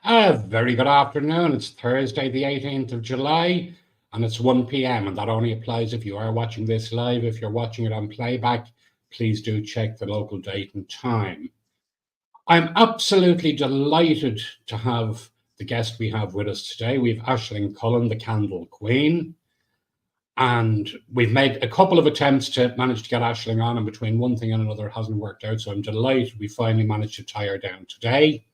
Very good afternoon. It's Thursday, the 18th of July, and it's 1 p.m. And that only applies if you are watching this live. If you're watching it on playback, please do check the local date and time. I'm absolutely delighted to have the guest we have with us today. We've Aisling Cullen, the KandleQueen. And we've made a couple of attempts to manage to get Aisling on, and between one thing and another, it hasn't worked out. So I'm delighted we finally managed to tie her down today.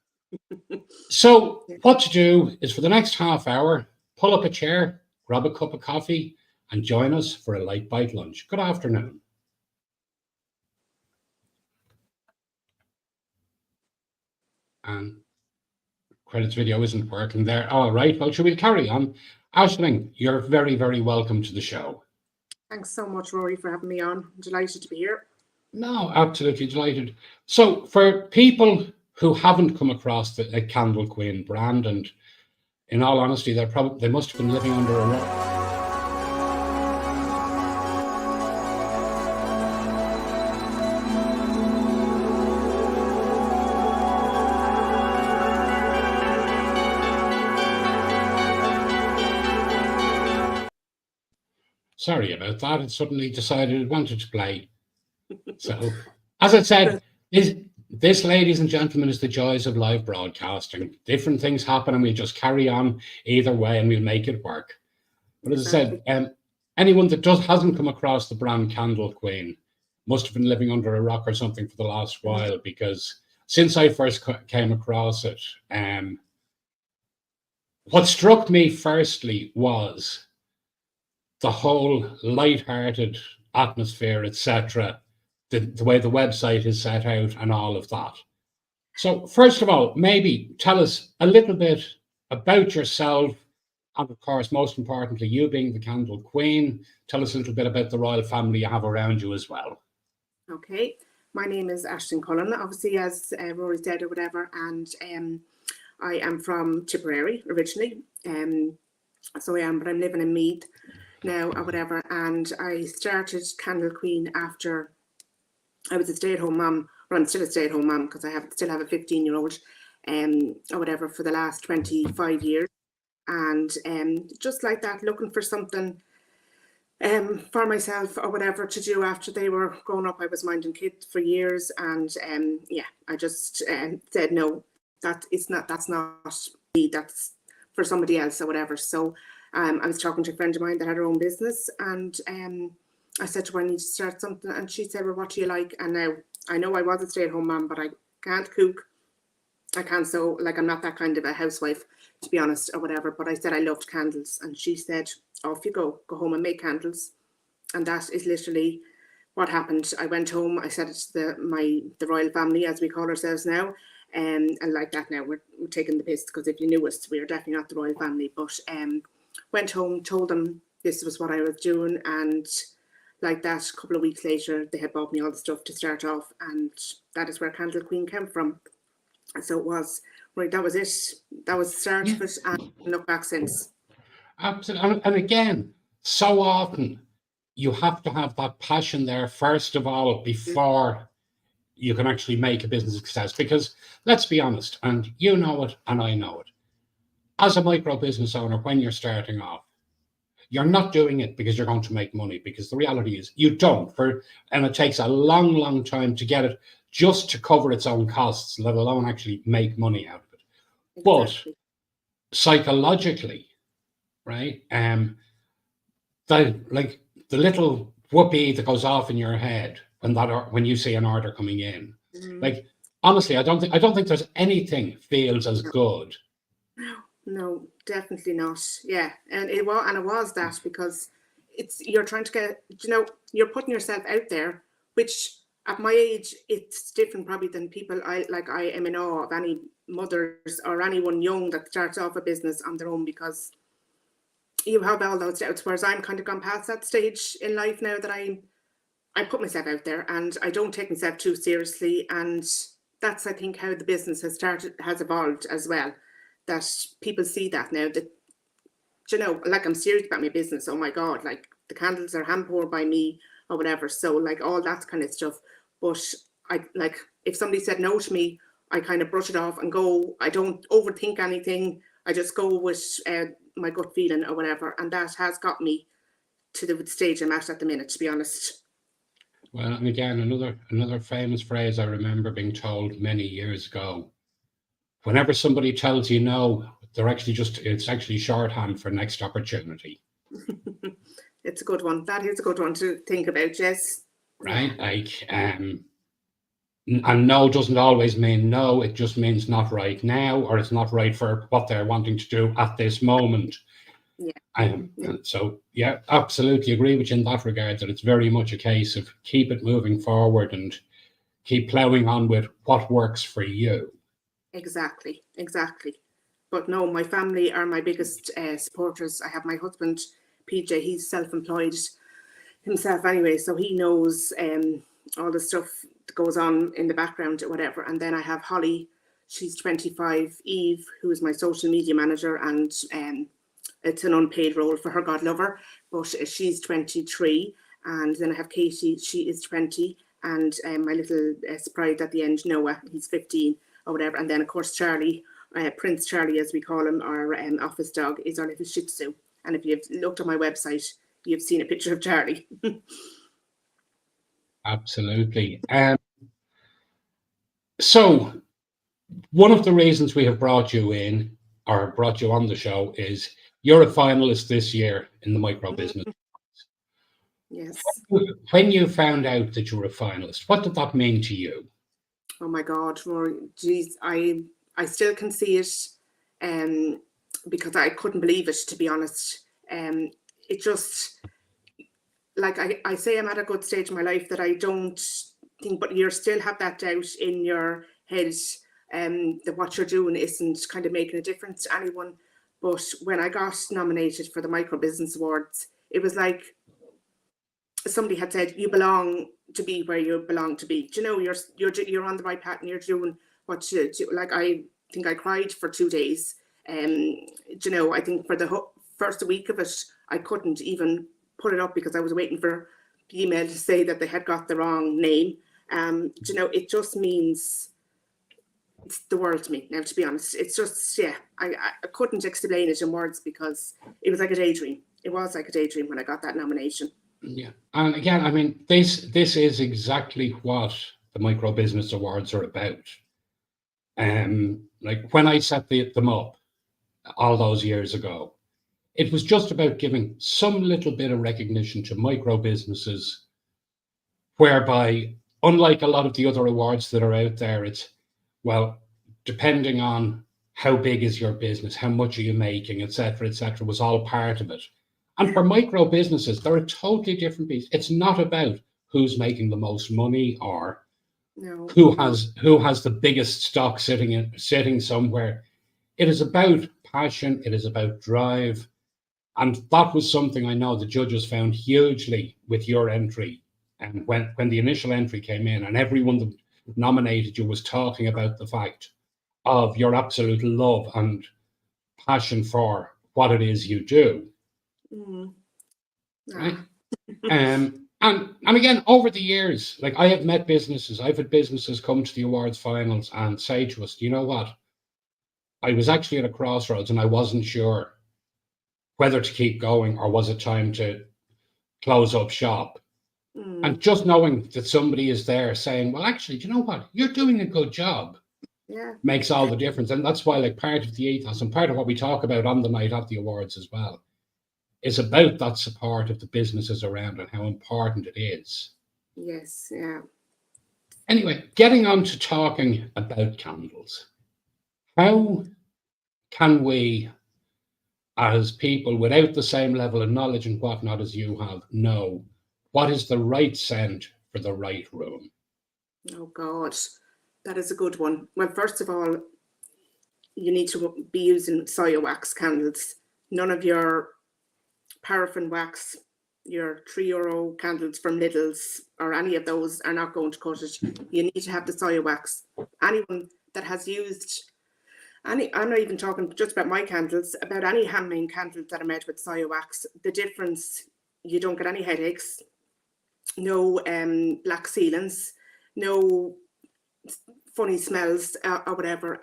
So what to do is for the next half hour, pull up a chair, grab a cup of coffee, and join us for a Lite Bite Lunch. Good afternoon. And credits video isn't working there. All right, well, shall we carry on? Aisling, you're very, very welcome to the show. Thanks so much, Rory, for having me on. I'm delighted to be here. No, absolutely delighted. So for people who haven't come across the KandleQueen brand, and in all honesty, they must have been living under a rock. Sorry about that. It suddenly decided it wanted to play. So, as I said, this, ladies and gentlemen, is the joys of live broadcasting. Different things happen, and we just carry on either way, and we'll make it work. But as I said, anyone that hasn't come across the brand KandleQueen must have been living under a rock or something for the last while, because since I first came across it, what struck me firstly was the whole light-hearted atmosphere, etc., the way the website is set out and all of that. So first of all, maybe tell us a little bit about yourself, and of course, most importantly, you being the KandleQueen. Tell us a little bit about the royal family you have around you as well. Okay, my name is Aisling Cullen, obviously, as Rory said or whatever, and I am from Tipperary originally, so I am, but I'm living in Meath now or whatever, and I started KandleQueen after I was a stay-at-home mum, or I'm still a stay-at-home mum because I still have a 15-year-old or whatever for the last 25 years, and just like that, looking for something for myself or whatever to do after they were grown up. I was minding kids for years, and I just said no, that's not me, that's for somebody else or whatever. So I was talking to a friend of mine that had her own business, and I said to her, I need to start something, and she said, well, what do you like? And now I know I was a stay-at-home mom, but I can't cook, I can't sew, like I'm not that kind of a housewife, to be honest, or whatever. But I said I loved candles, and she said, off you go home and make candles. And that is literally what happened. I went home, I said it to the royal family, as we call ourselves now, and like that now we're taking the piss, because if you knew us, we are definitely not the royal family. But went home, told them this was what I was doing, and like that, a couple of weeks later, they had bought me all the stuff to start off, and that is where KandleQueen came from. So it was, right, that was it. That was the start of it, and look back since. Absolutely. And again, so often you have to have that passion there, first of all, before you can actually make a business success. Because let's be honest, and you know it, and I know it. As a micro business owner, when you're starting off, you're not doing it because you're going to make money, because the reality is you don't. And it takes a long, long time to get it just to cover its own costs, let alone actually make money out of it. Exactly. But psychologically, right, the little whoopee that goes off in your head when you see an order coming in, like honestly, I don't think there's anything feels as good. No, definitely not. Yeah, and it was that, because you're trying to get, you're putting yourself out there, which at my age it's different probably than people. I am in awe of any mothers or anyone young that starts off a business on their own, because you have all those doubts. Whereas I'm kind of gone past that stage in life now, that I put myself out there and I don't take myself too seriously, and that's, I think, how the business has evolved as well. That people see that now, that, like, I'm serious about my business. Oh my God, like the candles are hand poured by me or whatever. So like all that kind of stuff. But I, like, if somebody said no to me I kind of brush it off and go. I don't overthink anything. I just go with my gut feeling or whatever. And that has got me to the stage I'm at the minute, to be honest. Well, and again, another famous phrase I remember being told many years ago. Whenever somebody tells you no, it's actually shorthand for next opportunity. It's a good one. That is a good one to think about, yes. Right? Like, and no doesn't always mean no. It just means not right now, or it's not right for what they're wanting to do at this moment. Yeah. So, yeah, absolutely agree with you in that regard, that it's very much a case of keep it moving forward and keep ploughing on with what works for you. Exactly. But no, my family are my biggest supporters. I have my husband, PJ, he's self-employed himself anyway, so he knows all the stuff that goes on in the background or whatever. And then I have Holly, she's 25, Eve, who is my social media manager, and it's an unpaid role for her, God love her, but she's 23. And then I have Katie, she is 20, and my little sprite at the end, Noah, he's 15 or whatever. And then of course Charlie, Prince Charlie as we call him, our office dog, is our little Shih Tzu. And if you've looked on my website, you've seen a picture of Charlie. Absolutely. So one of the reasons we have brought you in, or brought you on the show, is you're a finalist this year in the Micro Business. Yes. When you found out that you were a finalist, what did that mean to you? Oh my God, Rory, geez, I still can see it, because I couldn't believe it, to be honest. It just, like I say, I'm at a good stage in my life that I don't think, but you still have that doubt in your head that what you're doing isn't kind of making a difference to anyone. But when I got nominated for the Micro Business Awards, it was like somebody had said, you belong to be where you belong to be. Do you know, you're on the right path and you're doing what you do. Like, I think I cried for 2 days. Do you know, I think for the first week of it, I couldn't even put it up because I was waiting for the email to say that they had got the wrong name. Do you know, it just means it's the world to me now, to be honest. It's just, yeah, I couldn't explain it in words because it was like a daydream. It was like a daydream when I got that nomination. Yeah, and again, I mean, this is exactly what the Micro Business Awards are about. Like when I set them up all those years ago, it was just about giving some little bit of recognition to micro businesses, whereby, unlike a lot of the other awards that are out there, it's, well, depending on how big is your business, how much are you making, etc., was all part of it. And for micro businesses, they're a totally different piece. It's not about who's making the most money or who has the biggest stock sitting somewhere. It is about passion. It is about drive. And that was something I know the judges found hugely with your entry. And when the initial entry came in and everyone that nominated you was talking about the fact of your absolute love and passion for what it is you do. Right? And again, over the years, like I have met businesses, I've had businesses come to the awards finals and say to us, you know what? I was actually at a crossroads and I wasn't sure whether to keep going or was it time to close up shop. And just knowing that somebody is there saying, well, actually, do you know what? You're doing a good job. Yeah. Makes all the difference. And that's why, like, part of the ethos and part of what we talk about on the night of the awards as well is about that support of the businesses around and how important it is. Yes, yeah. Anyway, getting on to talking about candles. How can we, as people without the same level of knowledge and whatnot as you have, know what is the right scent for the right room? Oh God, that is a good one. Well, first of all, you need to be using soya wax candles. None of your paraffin wax, your €3 candles from Lidl's or any of those are not going to cut it. You need to have the soya wax. Anyone that has used I'm not even talking just about my candles, about any handmade candles that are made with soya wax. The difference, you don't get any headaches, no black sealants, no funny smells or whatever.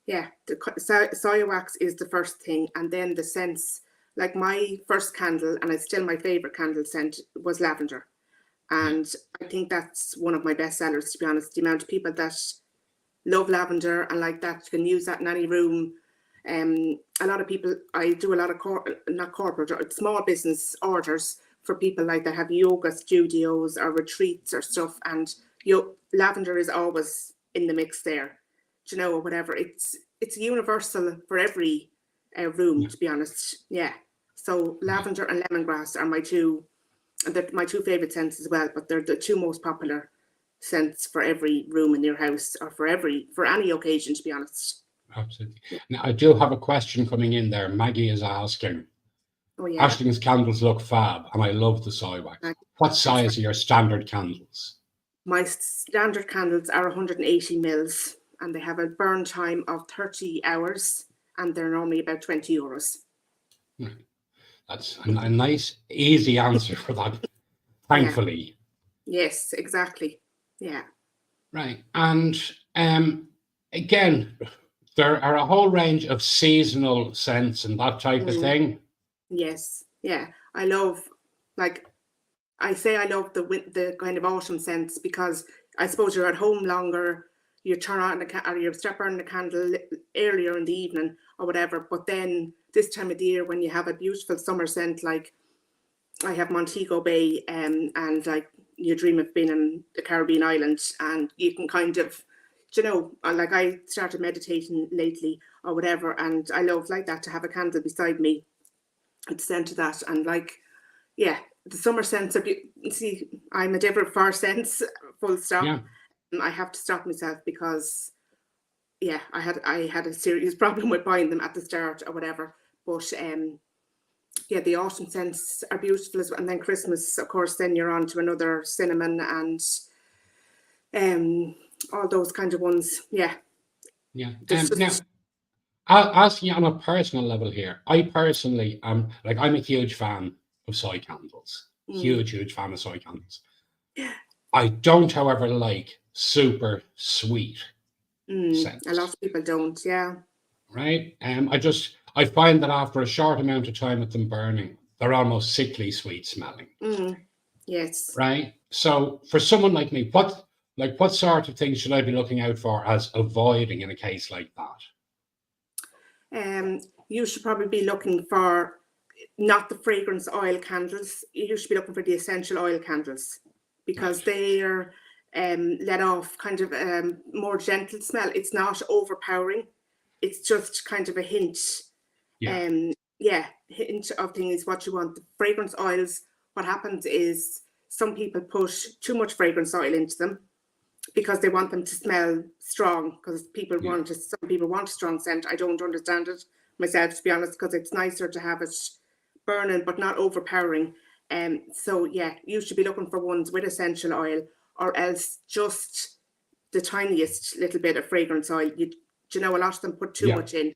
Yeah, the soy wax is the first thing, and then the scents. Like my first candle, and it's still my favorite candle scent, was lavender, and I think that's one of my best sellers. To be honest, the amount of people that love lavender and like that, you can use that in any room. A lot of people, I do a lot of not corporate, small business orders for people like that have yoga studios or retreats or stuff, and lavender is always in the mix there, you know, or whatever. It's universal for every room, to be honest. Yeah. So lavender and lemongrass are my two favorite scents as well, but they're the two most popular scents for every room in your house, or for any occasion, to be honest. Absolutely. Now, I do have a question coming in there. Maggie is asking, Ashling's candles look fab, and I love the soy wax. What size are your standard candles? My standard candles are 180 mils, and they have a burn time of 30 hours, and they're normally about €20. That's a nice, easy answer for that, thankfully. Yes, exactly. Yeah. Right. And again, there are a whole range of seasonal scents and that type of thing. Yes. Yeah. I love, like, I say I love the kind of autumn scents, because I suppose you're at home longer, you turn on or you start burning the candle earlier in the evening or whatever. But then this time of the year, when you have a beautiful summer scent, like I have Montego Bay, and like you dream of being in the Caribbean islands, and you can kind of, you know, like I started meditating lately or whatever, and I love like that to have a candle beside me and scent of that. And like, yeah, the summer scents are see, I'm a devil for scents, full stop. Yeah. I have to stop myself, because yeah, I had a serious problem with buying them at the start or whatever. But yeah, the autumn scents are beautiful as well. And then Christmas, of course, then you're on to another cinnamon and all those kind of ones. Yeah. Yeah. Now, I'll ask you on a personal level here. I personally am, like, I'm a huge fan of soy candles. Huge fan of soy candles. I don't, however, like super sweet scents. A lot of people don't, yeah. Right? I find that after a short amount of time with them burning, they're almost sickly sweet smelling. Yes. Right? So for someone like me, what sort of things should I be looking out for as avoiding in a case like that? You should probably be looking for not the fragrance oil candles. You should be looking for the essential oil candles, because they are let off kind of more gentle smell. It's not overpowering. It's just kind of a hint. Hint of things what you want. The fragrance oils, what happens is some people put too much fragrance oil into them because they want them to smell strong, because some people want a strong scent. I don't understand it myself, to be honest, because it's nicer to have it burning but not overpowering. So yeah, you should be looking for ones with essential oil, or else just the tiniest little bit of fragrance oil. You know, a lot of them put too much in,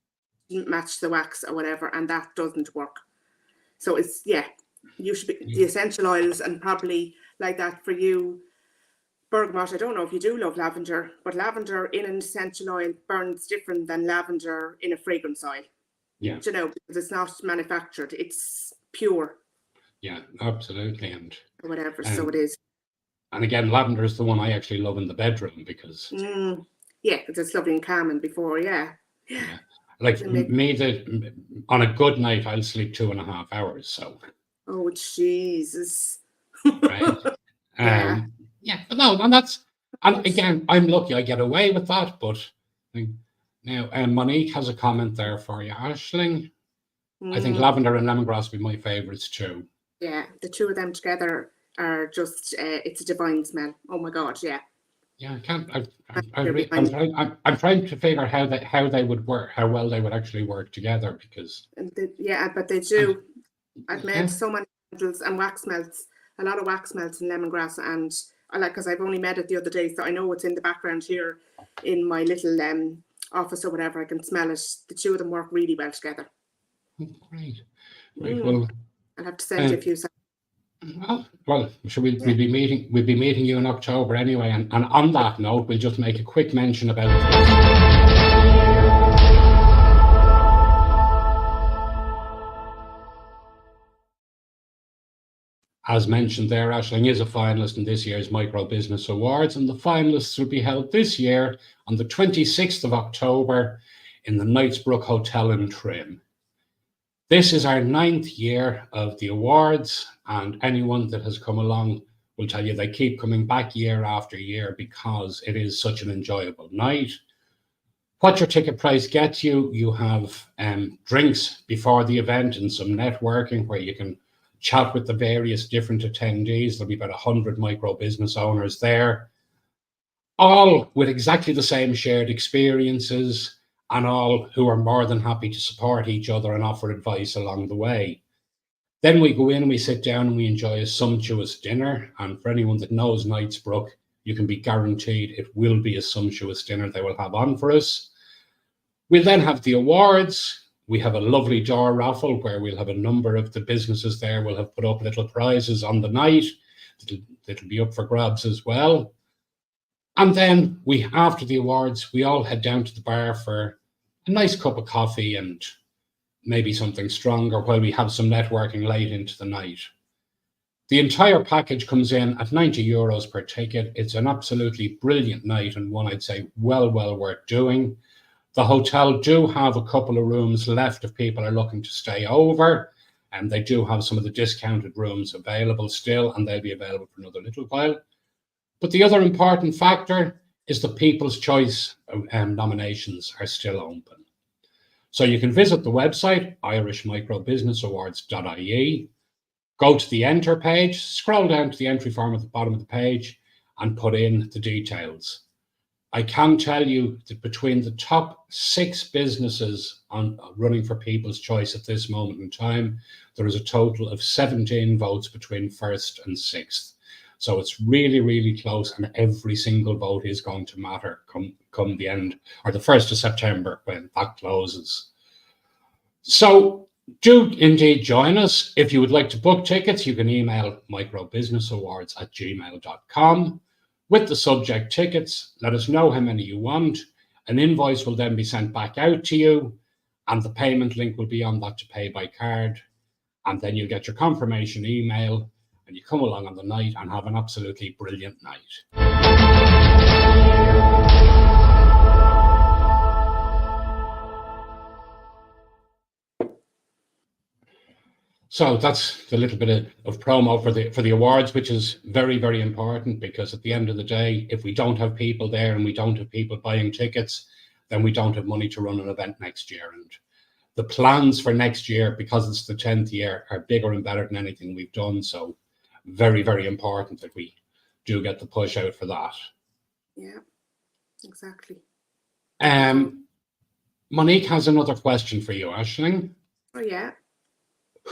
match the wax or whatever, and that doesn't work. So it's, you should be the essential oils, and probably like that for you, bergamot. I don't know if you do love lavender, but lavender in an essential oil burns different than lavender in a fragrance oil. Yeah. You know, because it's not manufactured, it's pure. Yeah, absolutely. And or whatever, so it is. And again, lavender is the one I actually love in the bedroom, because because it's lovely and calming before, like me, on a good night, I'll sleep 2.5 hours. So. Oh Jesus. Right. But no, and again, I'm lucky I get away with that. But now, Monique has a comment there for you, Aisling. I think lavender and lemongrass would be my favourites too. Yeah, the two of them together are just, it's a divine smell. Oh my God, yeah. Yeah, I'm trying to figure out how they would work, how well they would actually work together, because. But they do. I've made so many candles and wax melts, a lot of wax melts and lemongrass, and I like, because I've only made it the other day, so I know it's in the background here in my little office or whatever. I can smell it. The two of them work really well together. Great. Well, I'll have to send you a few. Well, should we, we'll be meeting you in October anyway. And on that note, we'll just make a quick mention about as mentioned there, Aisling is a finalist in this year's Micro Business Awards, and the finalists will be held this year on the 26th of October in the Knightsbrook Hotel in Trim. This is our 9th year of the awards, and anyone that has come along will tell you they keep coming back year after year because it is such an enjoyable night. What your ticket price gets you, you have drinks before the event and some networking where you can chat with the various different attendees. There'll be about 100 micro business owners there, all with exactly the same shared experiences, and all who are more than happy to support each other and offer advice along the way. Then we go in and we sit down and we enjoy a sumptuous dinner. And for anyone that knows Knightsbrook, you can be guaranteed it will be a sumptuous dinner they will have on for us. We'll then have the awards. We have a lovely door raffle where we'll have a number of the businesses there. We'll have put up little prizes on the night that'll be up for grabs as well. And then after the awards, we all head down to the bar for a nice cup of coffee and maybe something stronger while we have some networking late into the night. The entire package comes in at €90 per ticket. It's an absolutely brilliant night and one I'd say well worth doing. The hotel do have a couple of rooms left if people are looking to stay over, and they do have some of the discounted rooms available still, and they'll be available for another little while. But the other important factor is the People's Choice nominations are still open. So you can visit the website, irishmicrobusinessawards.ie, go to the enter page, scroll down to the entry form at the bottom of the page, and put in the details. I can tell you that between the top 6 businesses running for People's Choice at this moment in time, there is a total of 17 votes between first and 6th. So it's really close, and every single vote is going to matter come the end, or the 1st of September when that closes. So do indeed join us. If you would like to book tickets, you can email microbusinessawards@gmail.com. With the subject tickets, let us know how many you want. An invoice will then be sent back out to you, and the payment link will be on that to pay by card. And then you'll get your confirmation email, and you come along on the night and have an absolutely brilliant night. So that's the little bit of promo for the awards, which is very important, because at the end of the day, if we don't have people there and we don't have people buying tickets, then we don't have money to run an event next year. And the plans for next year, because it's the 10th year, are bigger and better than anything we've done. So very important that we do get the push out for that. Yeah, exactly. Monique has another question for you, Aisling. Oh yeah.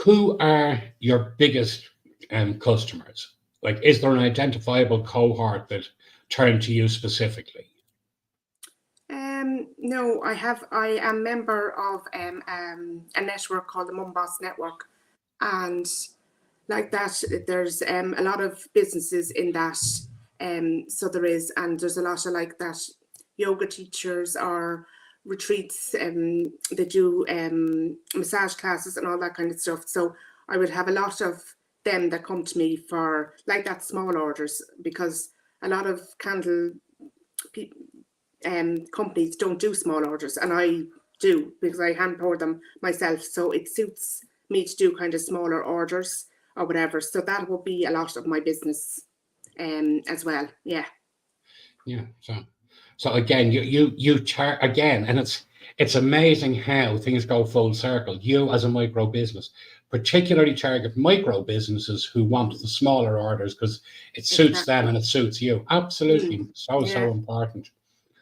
Who are your biggest customers? Like, is there an identifiable cohort that turn to you specifically? No, I am member of a network called the Mum Boss Network, and like that, there's a lot of businesses in that. So there's a lot of like that yoga teachers or retreats, they do massage classes and all that kind of stuff. So I would have a lot of them that come to me for like that small orders, because a lot of candle companies don't do small orders, and I do because I hand pour them myself. So it suits me to do kind of smaller orders or whatever. So that will be a lot of my business as well. Yeah. So again, you charge again, and it's amazing how things go full circle. You as a micro business particularly target micro businesses who want the smaller orders because it suits them and it suits you. Absolutely, so important.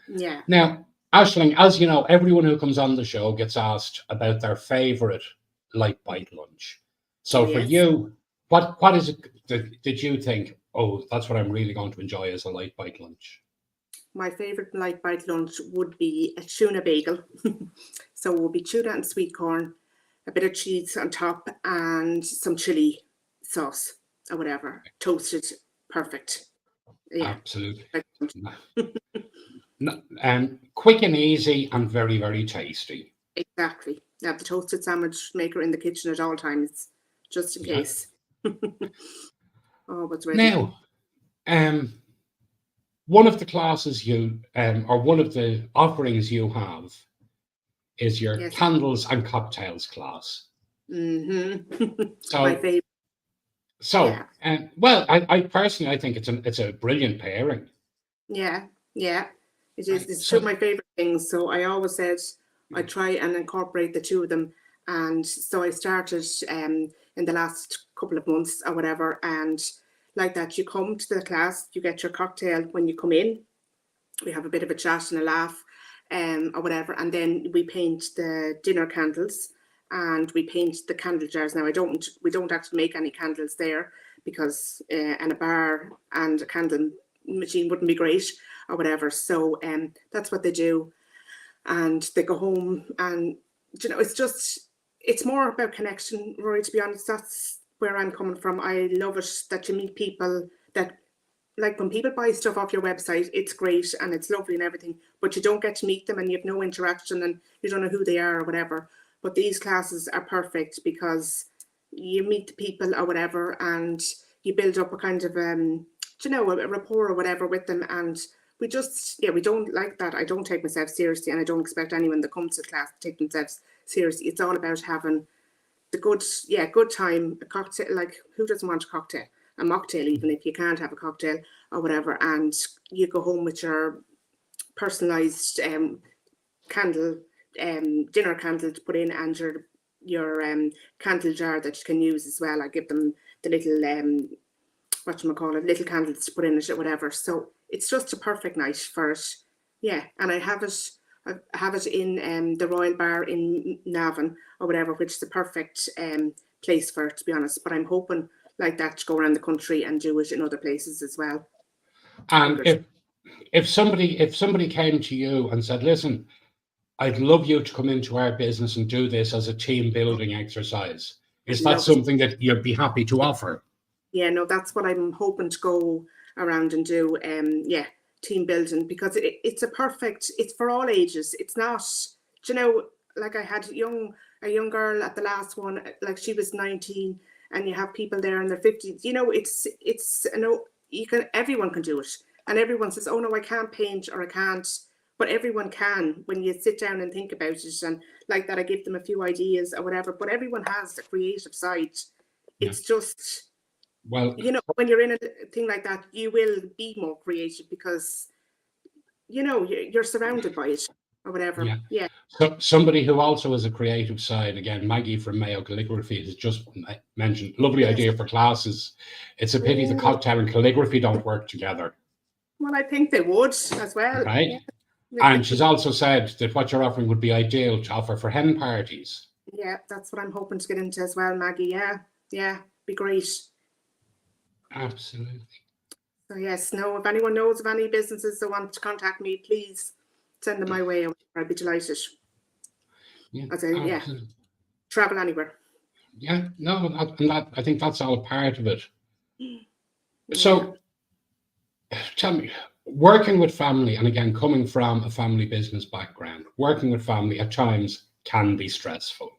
Yeah. Now, Aisling, as you know, everyone who comes on the show gets asked about their favorite Lite Bite Lunch. So for you, what is it that did you think, oh, that's what I'm really going to enjoy as a Lite Bite Lunch? My favorite Lite Bite Lunch would be a tuna bagel. So it would be tuna and sweet corn, a bit of cheese on top, and some chili sauce. or whatever, toasted, perfect. Yeah. Absolutely. Quick and easy and very, very tasty. Exactly. I have the toasted sandwich maker in the kitchen at all times, just in Yeah. case. Always ready. Now, one of the classes you, or one of the offerings you have is your Yes. candles and cocktails class. My favorite. So, Yeah. well, I personally, I think it's a brilliant pairing. Yeah. It is. Right. It's two So, of my favorite things. So I always said I'd try and incorporate the two of them. And so I started in the last couple of months or whatever. And like that, you come to the class, you get your cocktail when you come in. We have a bit of a chat and a laugh, or whatever, and then we paint the dinner candles and we paint the candle jars. Now we don't actually make any candles there because and a bar and a candle machine wouldn't be great or whatever. So that's what they do, and they go home, and it's more about connection, Rory. To be honest, that's where I'm coming from. I love it that you meet people that, like, when people buy stuff off your website, it's great and it's lovely and everything, but you don't get to meet them and you have no interaction and you don't know who they are or whatever. But these classes are perfect because you meet the people or whatever, and you build up a kind of a rapport or whatever with them. And we don't like that. I don't take myself seriously, and I don't expect anyone that comes to class to take themselves seriously. It's all about having the good time, a cocktail. Like, who doesn't want a cocktail? A mocktail, even if you can't have a cocktail or whatever, and you go home with your personalized candle, dinner candle to put in, and your candle jar that you can use as well. I give them the little little candles to put in it or whatever. So it's just a perfect night for it. Yeah, and I have it in the Royal Bar in Navan or whatever, which is the perfect place for it, to be honest. But I'm hoping like that to go around the country and do it in other places as well. and if somebody came to you and said, "Listen, I'd love you to come into our business and do this as a team building exercise," is that something that you'd be happy to offer? Yeah, no, that's what I'm hoping to go around and do. Team building, because it's for all ages. It's not, like I had a young girl at the last one, like she was 19, and you have people there in their 50s. Everyone can do it, and everyone says, "Oh no, I can't paint or I can't," but everyone can when you sit down and think about it. And like that, I give them a few ideas or whatever. But everyone has a creative side. Yeah. It's just, well, when you're in a thing like that, you will be more creative because you're surrounded by it or whatever. Yeah. So somebody who also has a creative side, again, Maggie from Mayo Calligraphy has just mentioned, lovely idea for classes. It's a pity the cocktail and calligraphy don't work together. Well, I think they would as well. Right. Yeah. And she's also said that what you're offering would be ideal to offer for hen parties. Yeah, that's what I'm hoping to get into as well, Maggie. Yeah, be great. Absolutely. So yes, if anyone knows of any businesses that want to contact me, please send them my way. I'd be delighted. Yeah, travel anywhere. Yeah, no, I think that's all part of it. Yeah. So tell me, working with family, and again, coming from a family business background, working with family at times can be stressful.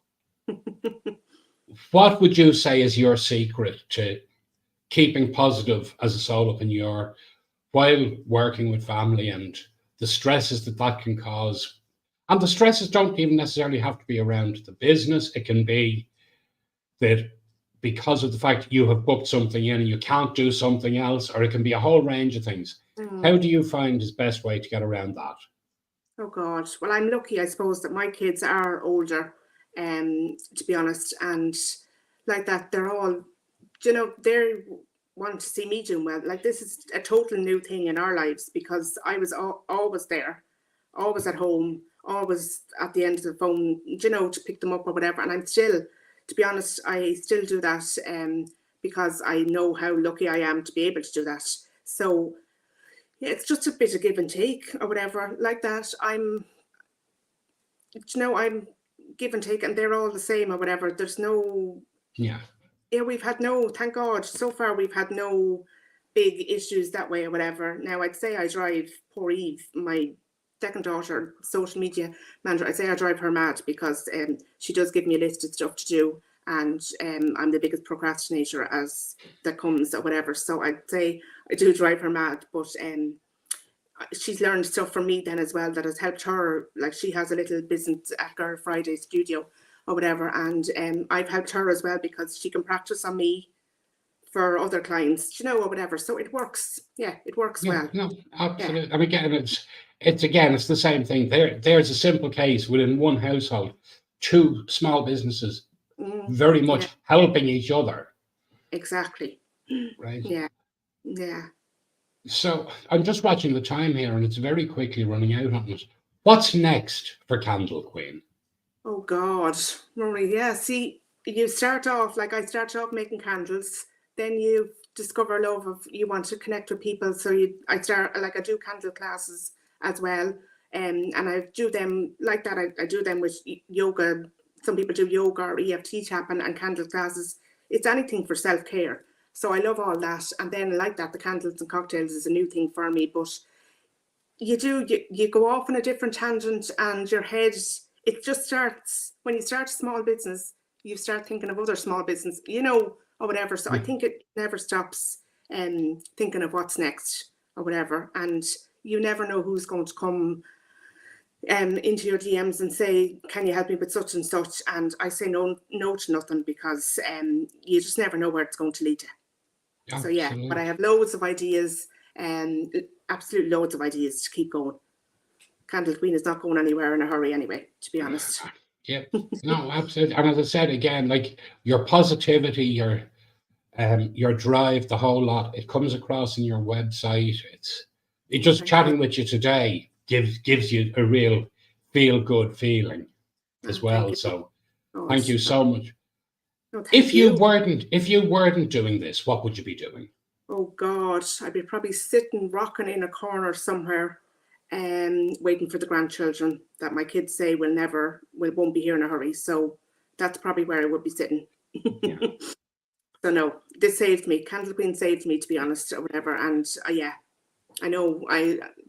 What would you say is your secret to keeping positive as a solopreneur while working with family, and the stresses that can cause? And the stresses don't even necessarily have to be around the business. It can be that because of the fact you have booked something in and you can't do something else, or it can be a whole range of things. How do you find is best way to get around that? Oh God. Well, I'm lucky, I suppose, that my kids are older, to be honest, and like that, they're all, they want to see me doing well. Like, this is a total new thing in our lives, because I was always there, always at home, always at the end of the phone, to pick them up or whatever. And I'm still, to be honest, I still do that, because I know how lucky I am to be able to do that. So yeah, it's just a bit of give and take or whatever, like that. I'm give and take, and they're all the same or whatever. There's no, Yeah, we've had no, thank God, so far we've had no big issues that way or whatever. Now I'd say I drive poor Eve, my second daughter, social media manager. I'd say I drive her mad because she does give me a list of stuff to do, and I'm the biggest procrastinator as that comes or whatever. So I'd say I do drive her mad, but she's learned stuff from me then as well that has helped her. Like, she has a little business at her Friday studio or whatever, and I've helped her as well because she can practice on me for other clients, or whatever. So it works. Yeah, it works Yeah, well. no, Yeah. absolutely. And again, it's the same thing. There's a simple case within one household, two small businesses very much Yeah, helping each other, exactly. right? Yeah, yeah. So I'm just watching the time here, and it's very quickly running out on us. What's next for KandleQueen? Oh God, Rory. Yeah. See, you start off like I started off making candles. Then you discover love of you want to connect with people. So I do candle classes as well, and I do them like that. I do them with yoga. Some people do yoga or EFT tapping and candle classes. It's anything for self care. So I love all that. And then like that, the candles and cocktails is a new thing for me. But you go off on a different tangent, and your head, it just starts when you start a small business, you start thinking of other small business, or whatever. So I Yeah, think it never stops thinking of what's next or whatever. And you never know who's going to come into your DMs and say, can you help me with such and such? And I say no to nothing, because you just never know where it's going to lead to. So yeah, but I absolutely. have loads of ideas, and absolute loads of ideas to keep going. KandleQueen is not going anywhere in a hurry anyway, to be honest. Yeah, no, absolutely. And as I said again, like your positivity, your drive, the whole lot, it comes across in your website. It just Thank you. chatting with you today gives you a real feel good feeling as Thank well. you. So Oh, thank you so much. no, thank you. If you weren't doing this, what would you be doing? Oh God, I'd be probably sitting rocking in a corner somewhere, waiting for the grandchildren that my kids say won't be here in a hurry. So that's probably where I would be sitting. Yeah. So no, this saved me. KandleQueen saved me, to be honest, or whatever. And yeah, I know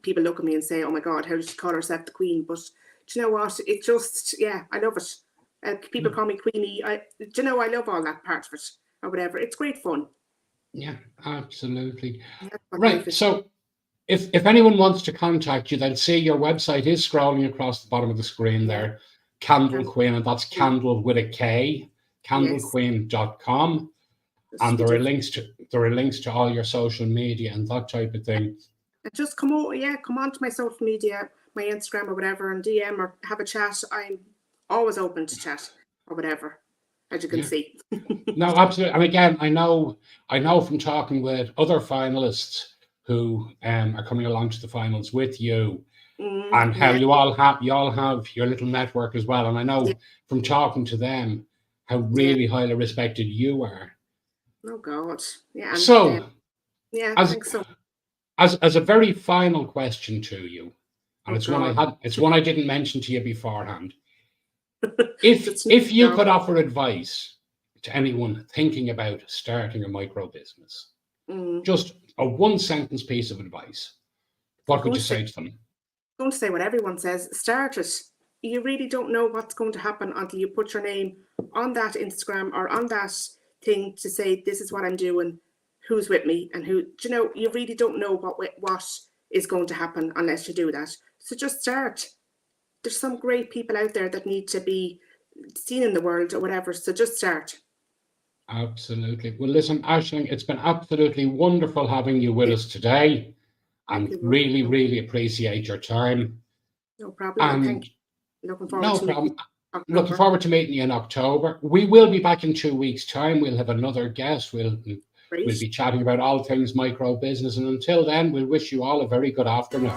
people look at me and say, "Oh my God, how does she call herself the Queen?" But do you know what? It just, yeah, I love it. People call me Queenie. I love all that part of it or whatever. It's great fun. Yeah, absolutely. That's what life Right. is. So if anyone wants to contact you, they'll see your website is scrolling across the bottom of the screen Yeah, there. KandleQueen, and that's KandleQueen. candle with a K, Yes, KandleQueen.com. just And be different. there are links to all your social media and that type of thing. And just come on, yeah, come on to my social media, my Instagram or whatever, and DM or have a chat. I'm always open to chat or whatever, as you can Yeah. see. No, absolutely. And again, I know from talking with other finalists who are coming along to the finals with you, and how Yeah, you all have your little network as well. And I yeah, know from talking to them how yeah. really highly respected you are. Oh God, yeah, and So yeah. as Thanks so as a very final question to you, and Oh God, it's one I didn't mention to you beforehand. just If you no. could offer advice to anyone thinking about starting a micro business, Mm, just a one sentence piece of advice, I'm what would going you to say, say to them? what everyone says. Start it. You really don't know what's going to happen until you put your name on that Instagram or on that thing to say, this is what I'm doing, who's with me, and who. You really don't know what is going to happen unless you do that. So just start. There's some great people out there that need to be seen in the world or whatever. So just start. Absolutely. Well, listen, Aisling, it's been absolutely wonderful having you with Yeah, us today, thank and you, really, Rory. really appreciate your time. No problem, and thank And you. Looking forward no to meeting problem. you in Looking October. forward to meeting you in October. We will be back in 2 weeks' time. We'll have another guest. We'll Great. be chatting about all things micro business. And until then, we'll wish you all a very good afternoon.